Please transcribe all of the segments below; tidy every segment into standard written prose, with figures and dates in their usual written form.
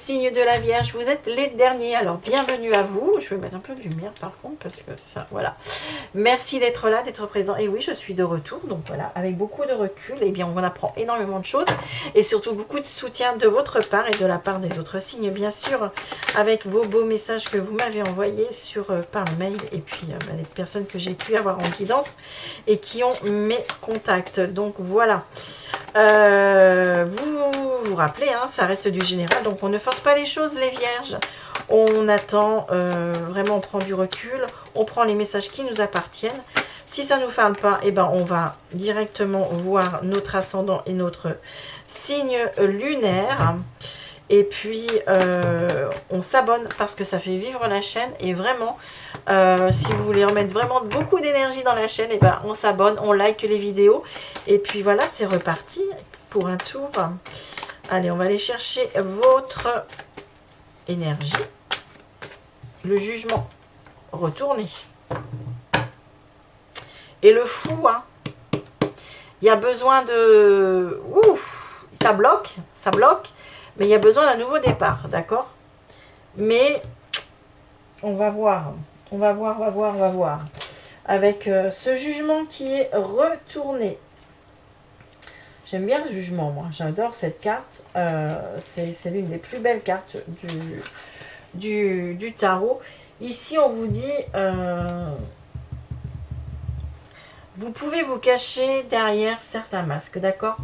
signes de la Vierge, vous êtes les derniers. Alors, bienvenue à vous. Je vais mettre un peu de lumière par contre, parce que ça, voilà. Merci d'être là, d'être présent. Et oui, je suis de retour. Donc voilà, avec beaucoup de recul, eh bien, on apprend énormément de choses. Et surtout, beaucoup de soutien de votre part et de la part des autres signes, bien sûr, avec vos beaux messages que vous m'avez envoyés par mail. Et puis, les personnes que j'ai pu avoir en guidance et qui ont mes contacts. Donc voilà. Vous vous rappelez, hein, ça reste du général, donc on ne force pas les choses, les vierges. On attend, vraiment on prend du recul, on prend les messages qui nous appartiennent. Si ça ne nous parle pas, eh ben, on va directement voir notre ascendant et notre signe lunaire. Et puis, on s'abonne parce que ça fait vivre la chaîne. Et vraiment, si vous voulez remettre vraiment beaucoup d'énergie dans la chaîne, eh ben, on s'abonne, on like les vidéos. Et puis voilà, c'est reparti pour un tour. Allez, on va aller chercher votre énergie. Le jugement retourné. Et le fou, hein. Il y a besoin de... Ouf, ça bloque. Mais il y a besoin d'un nouveau départ, d'accord? Mais on va voir. On va voir. Avec ce jugement qui est retourné. J'aime bien le jugement, moi. J'adore cette carte. C'est l'une des plus belles cartes du tarot. Ici, on vous dit... vous pouvez vous cacher derrière certains masques, d'accord?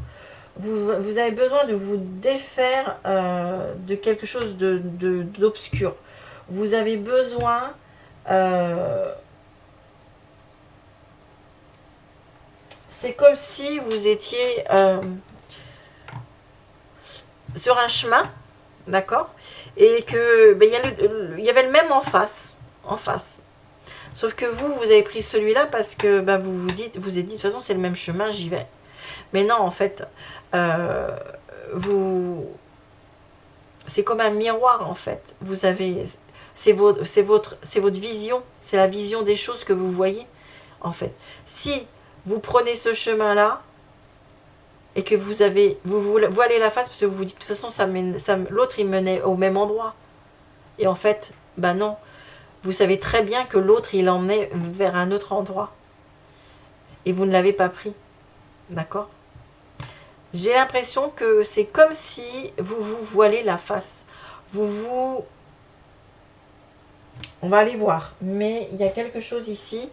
Vous avez besoin de vous défaire de quelque chose d'obscur. Vous avez besoin... c'est comme si vous étiez sur un chemin, d'accord? Et que il y avait le même en face. Sauf que vous avez pris celui-là parce que vous êtes dit, de toute façon, c'est le même chemin, j'y vais. Mais non, en fait, c'est comme un miroir, en fait. Vous avez, c'est votre vision, c'est la vision des choses que vous voyez, en fait. Si vous prenez ce chemin-là et que vous voilez la face parce que vous vous dites, de toute façon, l'autre, il menait au même endroit. Et en fait, non. Vous savez très bien que l'autre, il emmenait vers un autre endroit. Et vous ne l'avez pas pris. D'accord? J'ai l'impression que c'est comme si vous vous voilez la face. On va aller voir. Mais il y a quelque chose ici.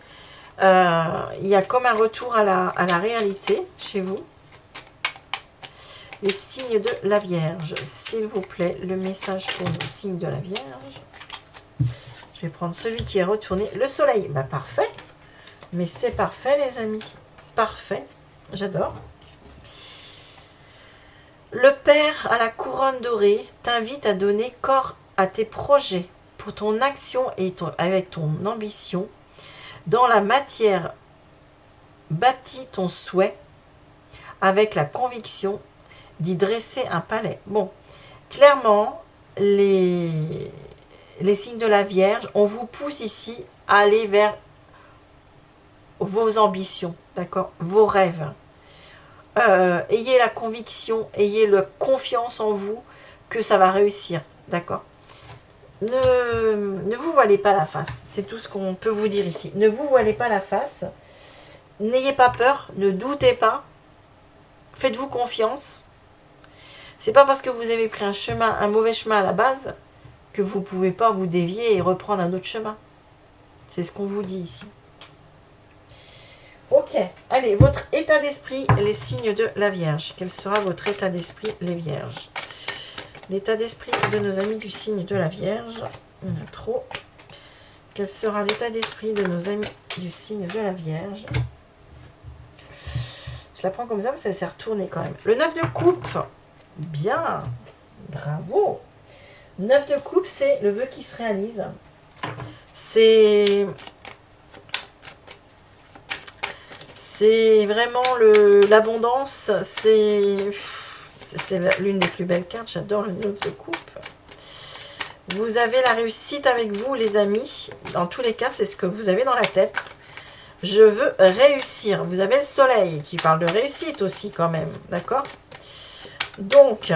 Il y a comme un retour à la réalité chez vous. Les signes de la Vierge. S'il vous plaît, le message pour le signe de la Vierge. Je vais prendre celui qui est retourné. Le soleil. Parfait. Mais c'est parfait, les amis. Parfait. J'adore. Le Père à la couronne dorée t'invite à donner corps à tes projets pour ton action et avec ton ambition. Dans la matière, bâtis ton souhait avec la conviction d'y dresser un palais. Bon, clairement, les signes de la Vierge, on vous pousse ici à aller vers vos ambitions, d'accord, vos rêves. Ayez la conviction, ayez la confiance en vous que ça va réussir, d'accord. Ne vous voilez pas la face, c'est tout ce qu'on peut vous dire ici. Ne vous voilez pas la face, n'ayez pas peur, ne doutez pas, faites-vous confiance. C'est pas parce que vous avez pris un mauvais chemin à la base que vous ne pouvez pas vous dévier et reprendre un autre chemin. C'est ce qu'on vous dit ici. Ok, allez, votre état d'esprit, les signes de la Vierge. Quel sera votre état d'esprit, les Vierges? L'état d'esprit de nos amis du signe de la Vierge. Il y en a trop. Quel sera l'état d'esprit de nos amis du signe de la Vierge? Je la prends comme ça parce que ça s'est retourné quand même. Le 9 de coupe. Bien. Bravo. 9 de coupe, c'est le vœu qui se réalise. C'est vraiment l'abondance. C'est l'une des plus belles cartes. J'adore le 9 de coupe. Vous avez la réussite avec vous, les amis. Dans tous les cas, c'est ce que vous avez dans la tête. Je veux réussir. Vous avez le soleil qui parle de réussite aussi quand même. D'accord? Donc,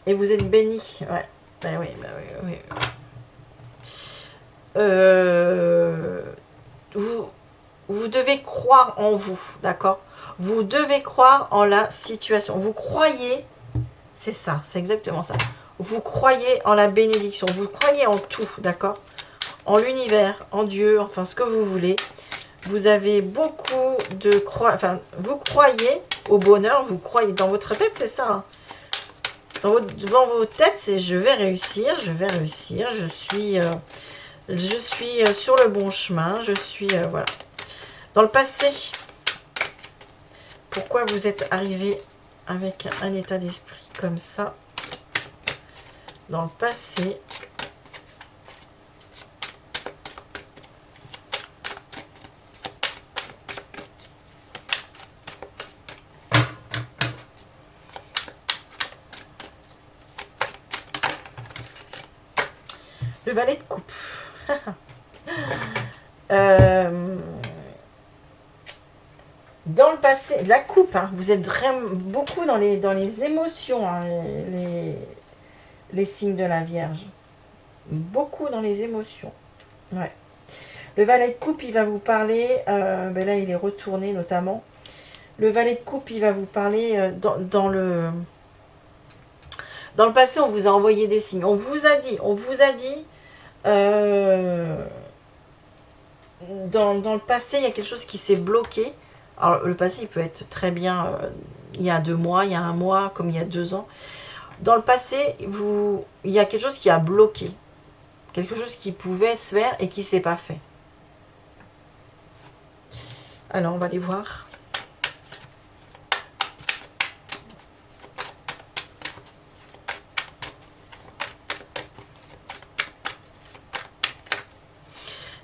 Et vous êtes béni. Ouais. Ben oui, ben oui, oui. Vous devez croire en vous, d'accord? Vous devez croire en la situation. Vous croyez, c'est ça, c'est exactement ça. Vous croyez en la bénédiction, vous croyez en tout, d'accord? En l'univers, en Dieu, enfin ce que vous voulez. Vous avez beaucoup de enfin, vous croyez au bonheur, vous croyez dans votre tête, c'est ça. Hein. Dans votre tête, c'est je vais réussir, je suis sur le bon chemin, je suis voilà. Dans le passé, pourquoi vous êtes arrivé avec un état d'esprit comme ça? Dans le passé, le valet de coupe. Dans le passé, la coupe, hein, vous êtes vraiment beaucoup dans les émotions, hein, les signes de la Vierge. Beaucoup dans les émotions. Ouais. Le valet de coupe, il va vous parler, ben là il est retourné notamment. Le valet de coupe, il va vous parler dans le passé, on vous a envoyé des signes. On vous a dit, dans le passé, il y a quelque chose qui s'est bloqué. Alors, le passé, il peut être très bien il y a 2 mois, il y a 1 mois, comme il y a 2 ans. Dans le passé, il y a quelque chose qui a bloqué. Quelque chose qui pouvait se faire et qui ne s'est pas fait. Alors, on va aller voir.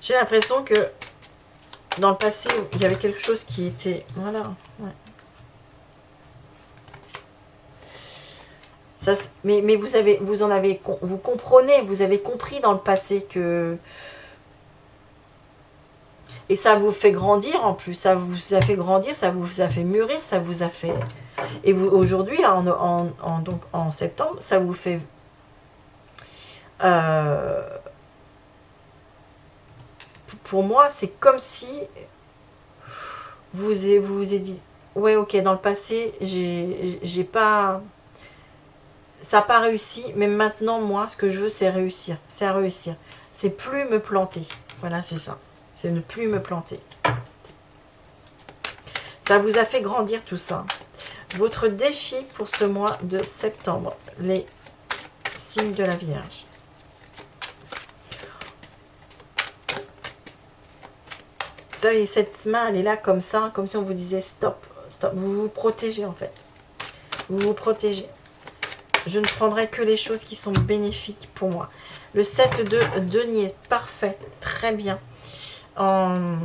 J'ai l'impression que dans le passé, il y avait quelque chose qui était... Voilà. Ouais. Ça, mais vous comprenez, vous avez compris dans le passé que... Et ça vous fait grandir en plus. Ça vous a fait grandir, ça vous a fait mûrir, ça vous a fait... Et vous aujourd'hui, là, donc en septembre, ça vous fait... pour moi, c'est comme si vous vous êtes dit, ouais, ok, dans le passé, j'ai pas, ça n'a pas réussi, mais maintenant, moi, ce que je veux, c'est réussir, c'est plus me planter. Voilà, c'est ça, c'est ne plus me planter. Ça vous a fait grandir tout ça. Votre défi pour ce mois de septembre, les signes de la Vierge. Vous savez, cette main, elle est là comme ça, comme si on vous disait stop, stop. Vous vous protégez en fait. Vous vous protégez. Je ne prendrai que les choses qui sont bénéfiques pour moi. Le 7 de denier, parfait, très bien. Le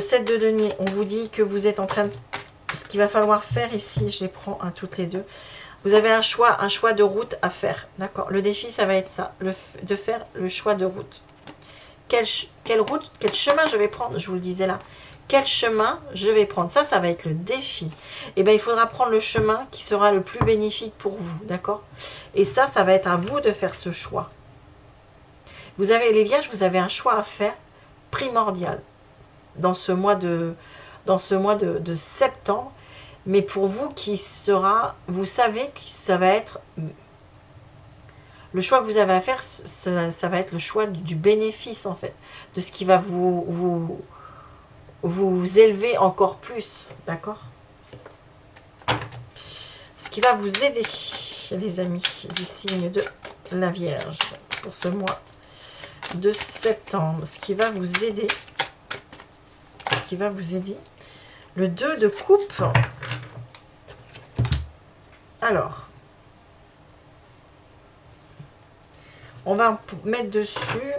7 de denier, on vous dit que vous êtes en train de... Ce qu'il va falloir faire ici, je les prends à toutes les deux. Vous avez un choix de route à faire. D'accord. Le défi, ça va être ça, de faire le choix de route. Quelle route, quel chemin je vais prendre, je vous le disais là. Quel chemin je vais prendre, ça va être le défi. Et bien, il faudra prendre le chemin qui sera le plus bénéfique pour vous, d'accord? Et ça va être à vous de faire ce choix. Vous avez, les Vierges, vous avez un choix à faire primordial dans ce mois de septembre. Mais pour vous qui sera, vous savez que ça va être... Le choix que vous avez à faire, ça va être le choix du bénéfice, en fait. De ce qui va vous élever encore plus. D'accord? Ce qui va vous aider, les amis, du signe de la Vierge, pour ce mois de septembre. Ce qui va vous aider. Le 2 de coupe. Alors... On va mettre dessus,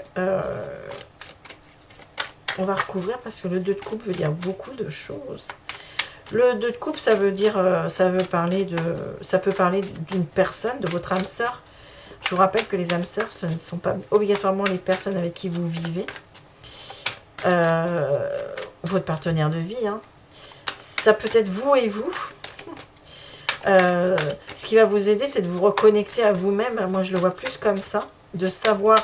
on va recouvrir parce que le 2 de coupe veut dire beaucoup de choses. Le 2 de coupe, ça veut dire, ça peut parler d'une personne, de votre âme sœur. Je vous rappelle que les âmes sœurs, ce ne sont pas obligatoirement les personnes avec qui vous vivez. Votre partenaire de vie, hein. Ça peut être vous et vous. Ce qui va vous aider, c'est de vous reconnecter à vous-même. Moi, je le vois plus comme ça, de savoir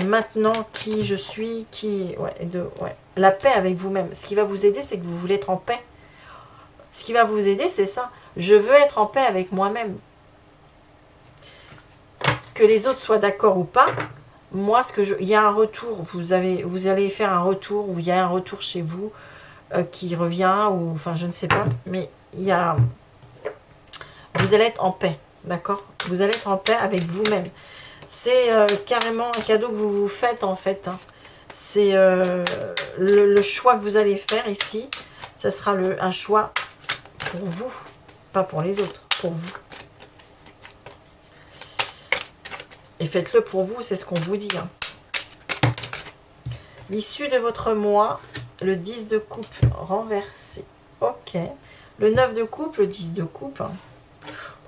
maintenant qui je suis, la paix avec vous-même. Ce qui va vous aider, c'est que vous voulez être en paix. Ce qui va vous aider, c'est ça. Je veux être en paix avec moi-même. Que les autres soient d'accord ou pas, moi, il y a un retour. Vous allez faire un retour, ou il y a un retour chez vous qui revient, ou enfin, je ne sais pas. Mais vous allez être en paix, d'accord? Vous allez être en paix avec vous-même. C'est carrément un cadeau que vous vous faites, en fait. Hein. C'est le choix que vous allez faire ici. Ce sera un choix pour vous, pas pour les autres, pour vous. Et faites-le pour vous, c'est ce qu'on vous dit. Hein. L'issue de votre mois, le 10 de coupe renversé. Ok. Le 9 de coupe, le 10 de coupe. Hein.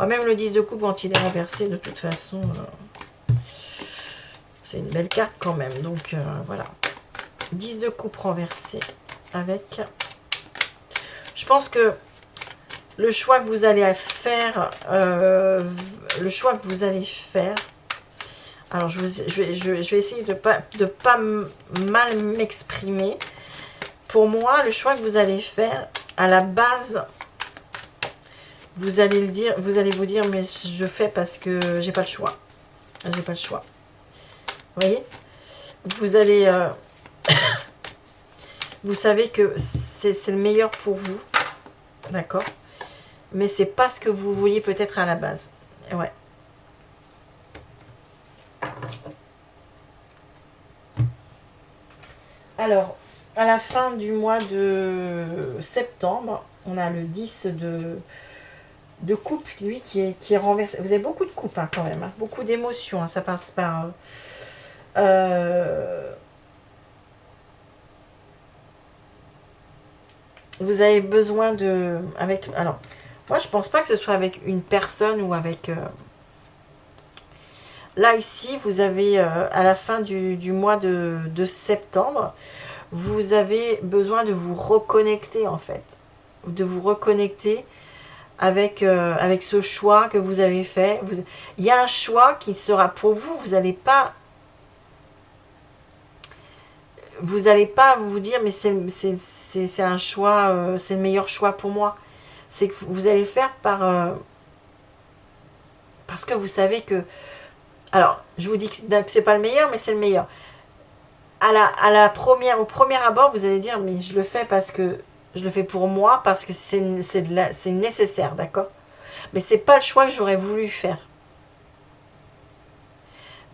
Même le 10 de coupe, quand il est renversé, de toute façon, c'est une belle carte quand même. Donc, voilà. 10 de coupe renversé avec... Je pense que le choix que vous allez faire, alors je vais essayer de pas mal m'exprimer. Pour moi, le choix que vous allez faire, à la base, vous allez vous dire, mais je fais parce que j'ai pas le choix. J'ai pas le choix. Vous voyez? Vous allez... vous savez que c'est le meilleur pour vous. D'accord? Mais c'est pas ce que vous vouliez peut-être à la base. Ouais. Alors, à la fin du mois de septembre, on a le 10 de coupe, lui, qui est renversé. Vous avez beaucoup de coupes, hein, quand même. Hein, beaucoup d'émotions. Hein, ça passe par... vous avez besoin de... alors, moi, je pense pas que ce soit avec une personne ou avec... Là, ici, vous avez, à la fin du mois de septembre, vous avez besoin de vous reconnecter, en fait. De vous reconnecter avec ce choix que vous avez fait. Il y a un choix qui sera pour vous. Vous n'allez pas vous dire, mais c'est un choix, c'est le meilleur choix pour moi. C'est que vous allez le faire parce que vous savez que... Alors, je vous dis que c'est pas le meilleur, mais c'est le meilleur. Au premier abord, vous allez dire, mais je le fais parce que je le fais pour moi, parce que c'est nécessaire, d'accord? Mais c'est pas le choix que j'aurais voulu faire.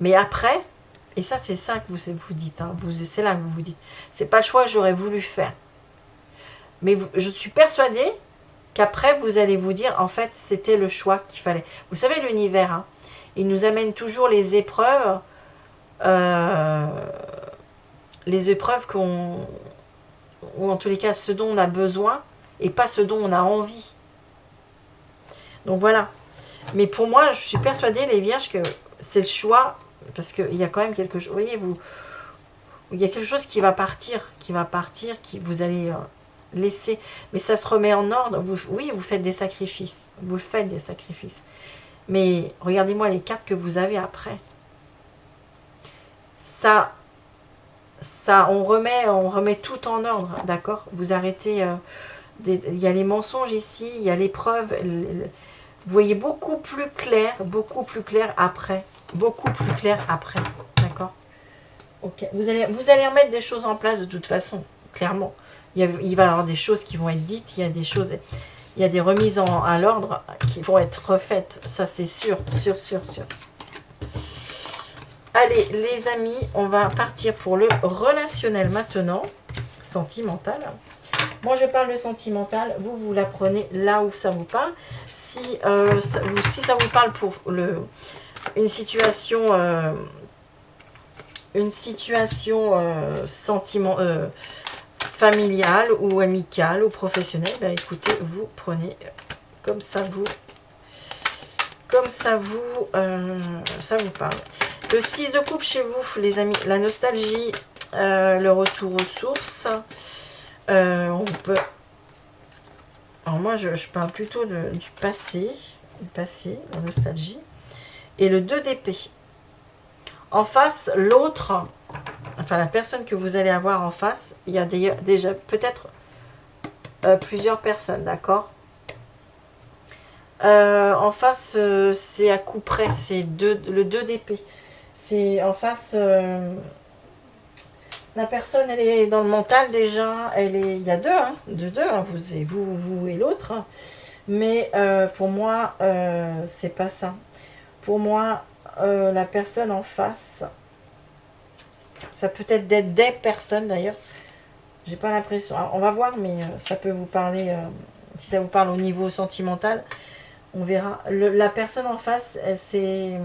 Mais après, et ça c'est ça que vous dites, hein, c'est là que vous vous dites, c'est pas le choix que j'aurais voulu faire. Mais je suis persuadée qu'après vous allez vous dire, en fait, c'était le choix qu'il fallait. Vous savez, l'univers, hein, il nous amène toujours les épreuves ou en tous les cas ce dont on a besoin et pas ce dont on a envie. Donc voilà. Mais pour moi, je suis persuadée, les vierges, que c'est le choix, parce qu'il y a quand même quelque chose, vous voyez, il y a quelque chose qui va partir, qui vous allez laisser, mais ça se remet en ordre. Oui, vous faites des sacrifices, vous faites des sacrifices. Mais regardez-moi les cartes que vous avez après. Ça on remet tout en ordre, d'accord? Vous arrêtez, il y a les mensonges ici, il y a les preuves, vous voyez beaucoup plus clair après, d'accord? Ok, vous allez remettre des choses en place de toute façon, clairement. Il va y avoir des choses qui vont être dites, il y a des remises à l'ordre qui vont être refaites, ça c'est sûr. Allez, les amis, on va partir pour le relationnel maintenant, sentimental. Moi, je parle de sentimental, vous la prenez là où ça vous parle. Si ça vous parle pour une situation familiale ou amicale ou professionnelle, bah, écoutez, vous prenez comme ça vous parle. Le 6 de coupe chez vous, les amis, la nostalgie, le retour aux sources. On peut Alors moi, je parle plutôt du passé, la nostalgie. Et le 2 d'épée. En face, l'autre, enfin la personne que vous allez avoir en face, il y a déjà peut-être plusieurs personnes, d'accord. En face, c'est à coup près, c'est le 2 d'épée. C'est en face, la personne, elle est dans le mental déjà, il y a deux, hein, hein, vous et l'autre. Mais pour moi, c'est pas ça. Pour moi, la personne en face, ça peut être des personnes d'ailleurs. J'ai pas l'impression. On va voir, mais ça peut vous parler. Si ça vous parle au niveau sentimental, on verra. La personne en face, c'est.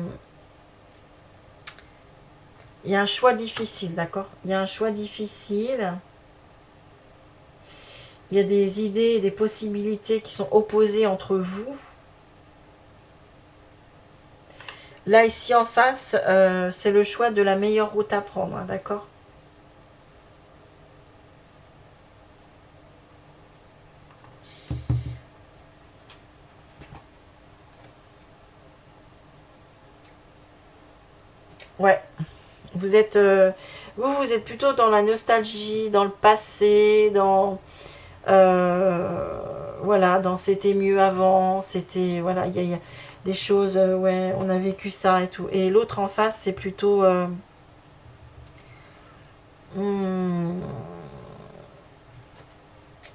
Il y a un choix difficile, d'accord. Il y a un choix difficile. Il y a des idées et des possibilités qui sont opposées entre vous. Là, ici en face, c'est le choix de la meilleure route à prendre, hein, d'accord. Ouais. Vous êtes, vous êtes plutôt dans la nostalgie, dans le passé, dans voilà, dans c'était mieux avant, c'était voilà, il y a des choses, ouais, on a vécu ça et tout. Et l'autre en face, c'est plutôt hmm,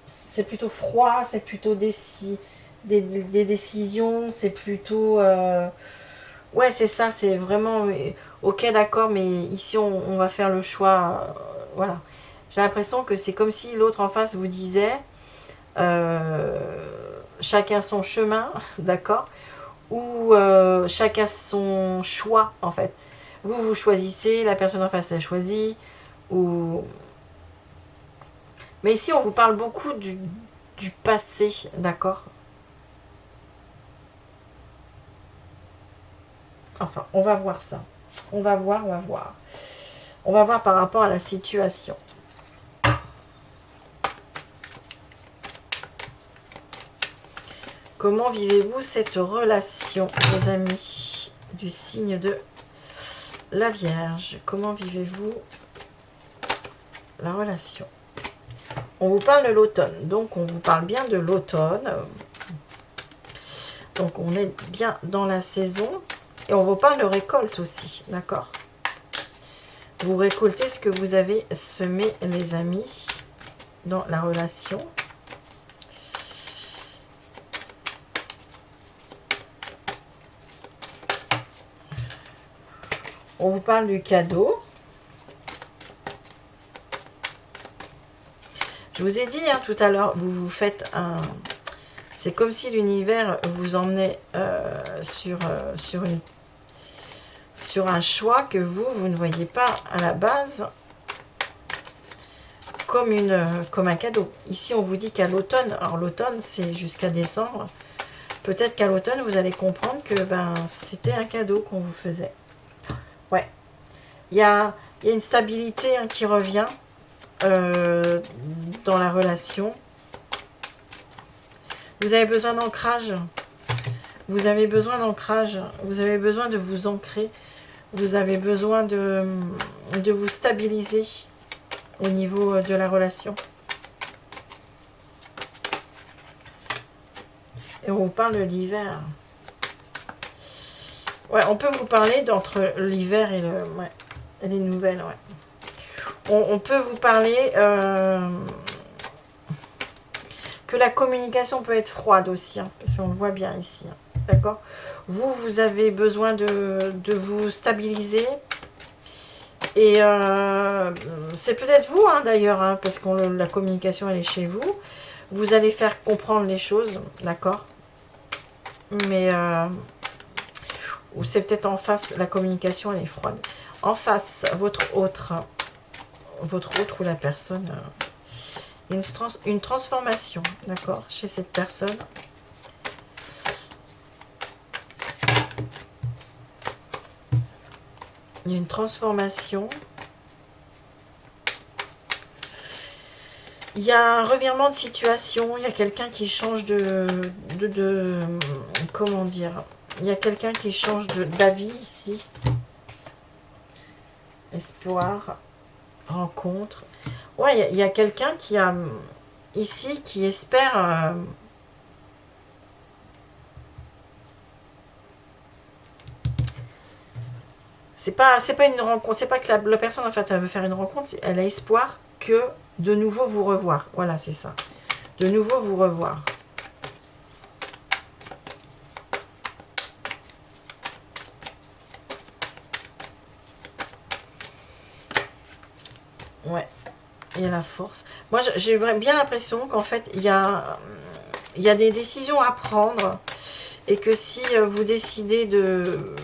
c'est plutôt froid, c'est plutôt des décisions, c'est plutôt ouais, c'est ça, c'est vraiment ok, d'accord, mais ici on va faire le choix, voilà. J'ai l'impression que c'est comme si l'autre en face vous disait euh, chacun son chemin, d'accord, ou chacun son choix en fait. Vous choisissez, la personne en face elle choisit, ou mais ici on vous parle beaucoup du passé, d'accord. Enfin, on va voir ça. On va voir, on va voir. On va voir par rapport à la situation. Comment vivez-vous cette relation, les amis, du signe de la Vierge? Comment vivez-vous la relation? On vous parle de l'automne, donc on vous parle bien de l'automne. Donc on est bien dans la saison. Et on vous parle de récolte aussi, d'accord? Vous récoltez ce que vous avez semé, les amis, dans la relation. On vous parle du cadeau. Je vous ai dit hein, tout à l'heure, vous faites un... C'est comme si l'univers vous emmenait sur un choix que vous ne voyez pas à la base comme un cadeau. Ici, on vous dit qu'à l'automne, alors l'automne, c'est jusqu'à décembre, peut-être qu'à l'automne, vous allez comprendre que c'était un cadeau qu'on vous faisait. Ouais. Il y a une stabilité hein, qui revient dans la relation. Vous avez besoin d'ancrage. Vous avez besoin d'ancrage. Vous avez besoin de vous ancrer. Vous avez besoin de vous stabiliser au niveau de la relation. Et on vous parle de l'hiver. Ouais, on peut vous parler d'entre l'hiver et les nouvelles. Ouais. On peut vous parler que la communication peut être froide aussi, hein, parce qu'on le voit bien ici. Hein, d'accord? Vous avez besoin de vous stabiliser. Et c'est peut-être vous, hein, d'ailleurs, hein, parce que la communication, elle est chez vous. Vous allez faire comprendre les choses, d'accord? Mais... ou c'est peut-être en face, la communication, elle est froide. En face, votre autre ou la personne... une transformation, d'accord, chez cette personne. Il y a une transformation. Il y a un revirement de situation, il y a quelqu'un qui change comment dire, il y a quelqu'un qui change d'avis ici. Espoir, rencontre. Ouais, il y a quelqu'un qui a ici qui espère... c'est pas une rencontre, c'est pas que la personne en fait elle veut faire une rencontre, elle a espoir que de nouveau vous revoir. Voilà, c'est ça. De nouveau vous revoir. Ouais. Et la force. Moi, j'ai bien l'impression qu'en fait, il y a des décisions à prendre et que si vous décidez de...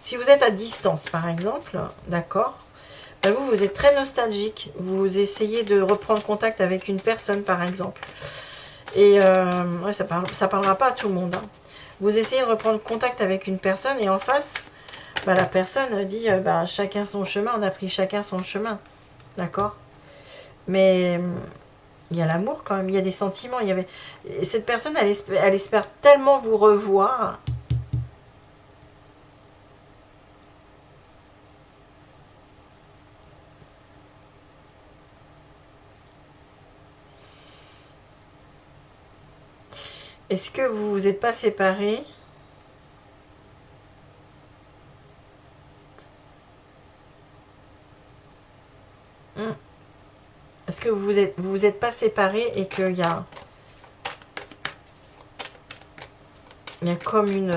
Si vous êtes à distance, par exemple, d'accord, ben vous êtes très nostalgique. Vous essayez de reprendre contact avec une personne, par exemple. Et ouais, ça parlera pas à tout le monde. Hein. Vous essayez de reprendre contact avec une personne et en face... Bah, la personne dit bah, chacun son chemin, on a pris chacun son chemin, d'accord, mais il y a l'amour quand même, il y a des sentiments, cette personne elle espère tellement vous revoir. Est-ce que vous vous êtes pas séparés? Est-ce que vous êtes pas séparés et qu'il y a comme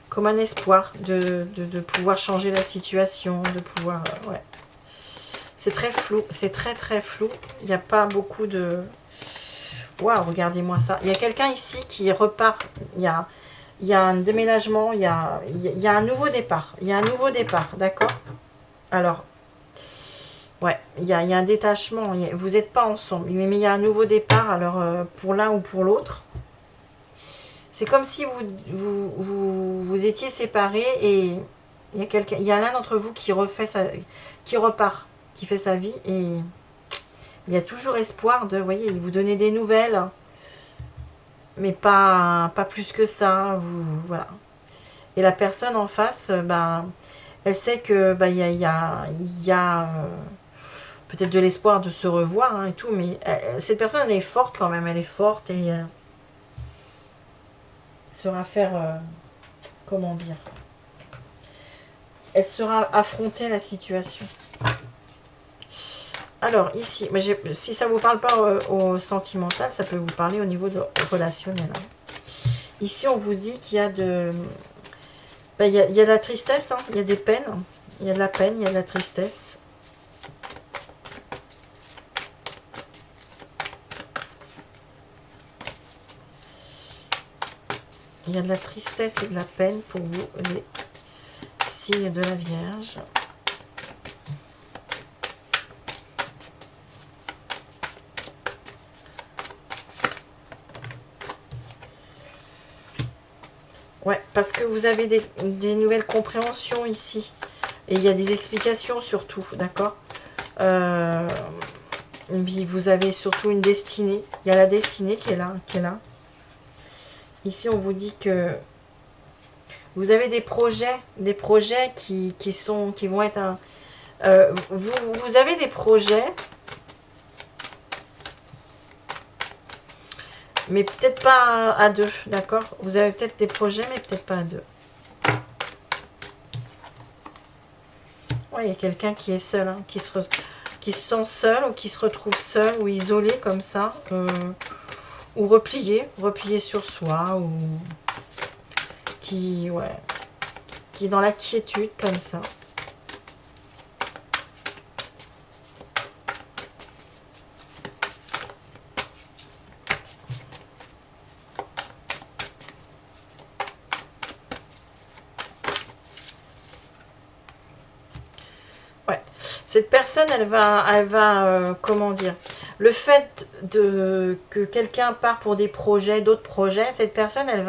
comme un espoir de pouvoir changer la situation, de pouvoir... ouais. C'est très flou, c'est très très flou. Il n'y a pas beaucoup de... Waouh, regardez-moi ça. Il y a quelqu'un ici qui repart. Il y a un déménagement, il y a un nouveau départ. Il y a un nouveau départ, d'accord? Alors, ouais, il y a un détachement. Vous n'êtes pas ensemble, mais il y a un nouveau départ, alors pour l'un ou pour l'autre. C'est comme si vous étiez séparés et il y a l'un d'entre vous qui repart, qui fait sa vie et il y a toujours espoir de, vous voyez, vous donner des nouvelles, mais pas plus que ça, voilà. Et la personne en face, ben, elle sait que il y a peut-être de l'espoir de se revoir hein, et tout, mais cette personne elle est forte quand même, elle est forte et saura faire, comment dire, elle saura affronter la situation. Alors ici, mais si ça ne vous parle pas au sentimental, ça peut vous parler au niveau relationnel. Hein. Ici, on vous dit qu'il y a de... il y a de la tristesse, hein, il y a des peines, il y a de la peine, il y a de la tristesse. Il y a de la tristesse et de la peine pour vous, les signes de la Vierge. Ouais, parce que vous avez des nouvelles compréhensions ici. Et il y a des explications surtout, d'accord vous avez surtout une destinée. Il y a la destinée qui est là. Ici, on vous dit que vous avez des projets qui vont être vous avez des projets, mais peut-être pas à deux, d'accord? Vous avez peut-être des projets, mais peut-être pas à deux. Ouais, il y a quelqu'un qui est seul, hein, qui se sent seul ou qui se retrouve seul ou isolé comme ça, ou replié sur soi, ou qui est dans la quiétude comme ça. Cette personne, elle va comment dire, le fait que quelqu'un part pour des projets, d'autres projets, cette personne, elle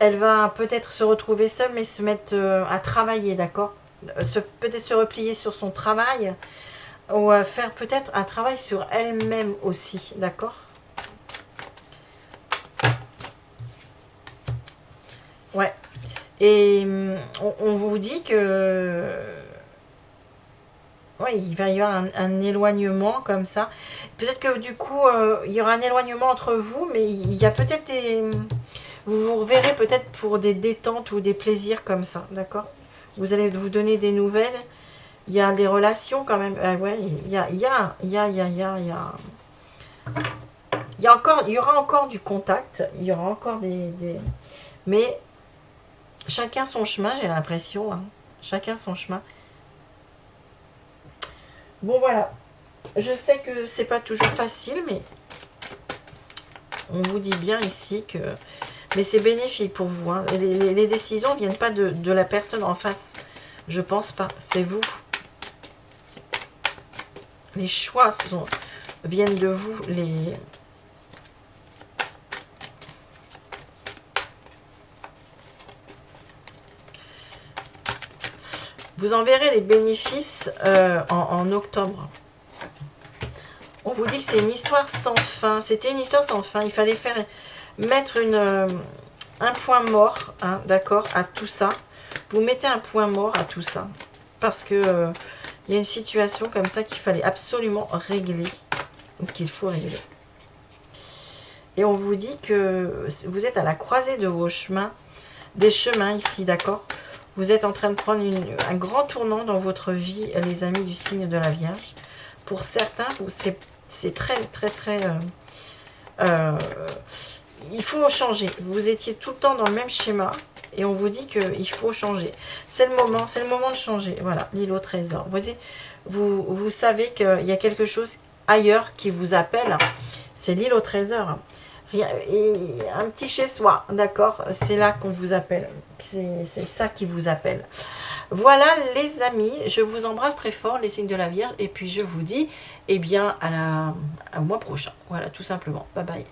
Elle va peut-être se retrouver seule, mais se mettre à travailler, d'accord? Peut-être se replier sur son travail, ou faire peut-être un travail sur elle-même aussi, d'accord? Ouais. Et on vous dit que... Ouais, il va y avoir un éloignement comme ça. Peut-être que du coup, il y aura un éloignement entre vous, mais il y a peut-être des... Vous vous reverrez peut-être pour des détentes ou des plaisirs comme ça, d'accord? Vous allez vous donner des nouvelles. Il y a des relations quand même. Ouais, il y aura encore du contact. Il y aura encore des... Mais chacun son chemin, j'ai l'impression. Hein. Chacun son chemin. Bon, voilà. Je sais que c'est pas toujours facile, mais on vous dit bien ici que... Mais c'est bénéfique pour vous. Hein. Les décisions ne viennent pas de la personne en face. Je pense pas. C'est vous. Les choix viennent de vous. Vous en verrez les bénéfices en octobre. On vous dit que c'est une histoire sans fin. C'était une histoire sans fin. Il fallait mettre un point mort, hein, d'accord, à tout ça. Vous mettez un point mort à tout ça. Parce que il y a une situation comme ça qu'il fallait absolument régler. Ou qu'il faut régler. Et on vous dit que vous êtes à la croisée de vos chemins. Des chemins ici, d'accord. Vous êtes en train de prendre un grand tournant dans votre vie, les amis du signe de la Vierge. Pour certains, c'est très, très, très... il faut changer. Vous étiez tout le temps dans le même schéma. Et on vous dit qu'il faut changer. C'est le moment de changer. Voilà, l'île au trésor. Vous savez qu'il y a quelque chose ailleurs qui vous appelle. C'est l'île au trésor. Et un petit chez soi, d'accord? C'est là qu'on vous appelle. C'est ça qui vous appelle. Voilà les amis, je vous embrasse très fort, les signes de la Vierge. Et puis je vous dis, eh bien, au mois prochain. Voilà, tout simplement. Bye bye.